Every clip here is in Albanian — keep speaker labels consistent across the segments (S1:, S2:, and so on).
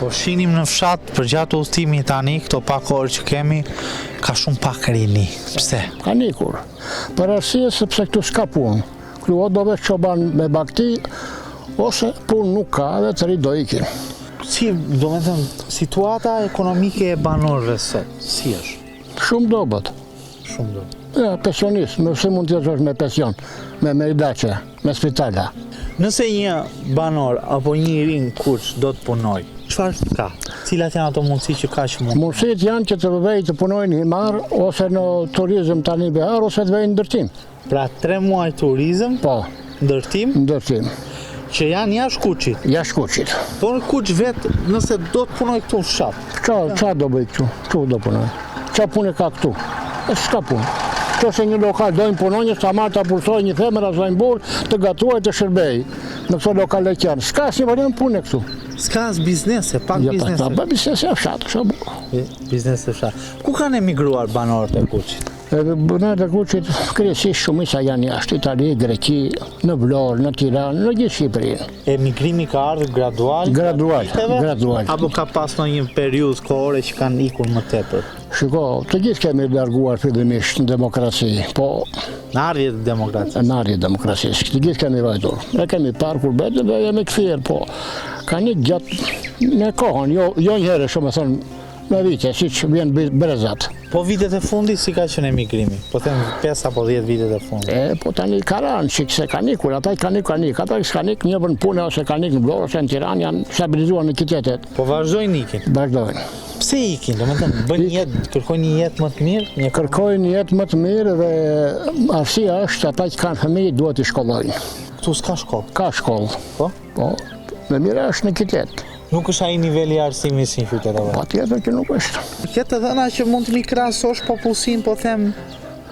S1: Po shinim në fshat për gjatë udhëtimit tani, këto pak orë që kemi, ka shumë pak rini. Pse?
S2: Ka nikur. Për arsye sepse këtu s'ka punë. Këtu o do vesh çoban me bakti, ose punë nuk ka dhe të ri do ikin.
S1: Si, do me thënë, situata ekonomike e banorëve sot, si është?
S2: Shumë dobët.
S1: Shumë do.
S2: Ja, pensionist, nëse mund të jesh me pension, me dace, me spitala.
S1: Nëse një banor apo një i ri kurç do të punoj, çfarë ka? Cilat janë ato mundësi që ka që mund?
S2: Mundësit janë që të vejë të punojnë himar, ose në turizm tani behar, ose të vejë në ndërtim.
S1: Pra 3 muaj turizm,
S2: Po,
S1: ndërtim,
S2: ndërtim.
S1: që janë jashtë Kuçit.
S2: Jashtë Kuçit.
S1: Po në Kuç vetë, nëse do të punoj këtu në fshat.
S2: Qa do bëj këtu? Këtu do punoj. Qa punë ka këtu? E s'ka punë. Qëse një lokal dojnë punonjës, ta marrë të apulsoj një femër, asë një burë, të gatuaj të shërbej në këto lokale qenë. S'ka si vërën punë e këtu.
S1: S'ka as biznese, pak biznese.
S2: Ja, pa biznese e fshatë, shë bu.
S1: Biznese e fshat. Ku kanë emigruar banorët e Kuçit?
S2: Banorët e Kuçit, kryesisht shumica janë jashtë, Itali, Greki, në Vlorë, në Tiranë, në gjithë Shqipërinë.
S1: Emigrimi ka ardhur gradual?
S2: Gradual.
S1: Apo ka pas në një periudhë kohore që kanë ikur më tepër?
S2: Shiko, të gjithë kemi larguar fillimisht në demokraci, po...
S1: Në ardhje të demokracisë?
S2: Në ardhje të demokracisë, të gjithë kemi vajtur. Ne kemi parë kur betë dhe jemi këthirë, po... Ka një gjatë në kohën, jo një herë shumë e thonë me vite, si që vjenë brezat.
S1: Po vitet e fundi si ka qenë emigrimi? Po them 5 apo 10 vitet e fundi?
S2: Po tani ka ranë që se ka nikur, ata i ka nik, ata i s'ka nik një vën pune ose ka nik në Vlorë ose në Tiranë, janë stabilizuar në qytetet.
S1: Po vazhdojnë ikin?
S2: Vazhdojnë.
S1: Pse ikin? Do me thënë, bëjnë jetë, kërkojnë një jetë më të mirë?
S2: Kërkojnë një jetë më të mirë dhe arsyeja është ata që kanë fëmijë duhet i shkollojnë.
S1: Këtu s'ka shkollë?
S2: Ka shkollë. Po, me mira është në qytet.
S1: Nuk është ai niveli i arsimit si në qytetave?
S2: Patjetër që nuk është.
S1: Këtë dhëna që mund të mi krahasosh popullsinë, po them,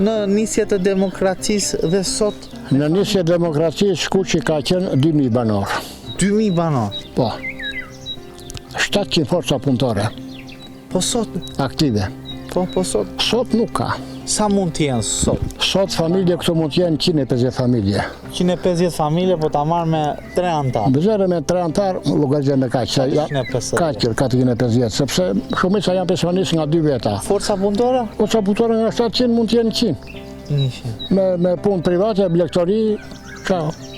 S1: në nisjet e demokracisë dhe sot?
S2: Në nisjet e demokracisë Kuçi ka qenë 2000 banor.
S1: 2000 banor?
S2: Po. 700 forca punëtore.
S1: Po sot?
S2: Aktive.
S1: Po sot?
S2: Sot nuk ka.
S1: Sa mund të jenë sot?
S2: Sot familje këtu mund të jenë 150 familje.
S1: 150 familje, po ta marrë me 3 antarë?
S2: Bëzere me 3 antarë, logaritje me kaqë. 450, sepse shumica janë pensionistë nga 2 veta.
S1: Forca punëtore?
S2: Forca punëtore nga 700 mund të jenë 100.
S1: 100.
S2: Me punë private, blegtori,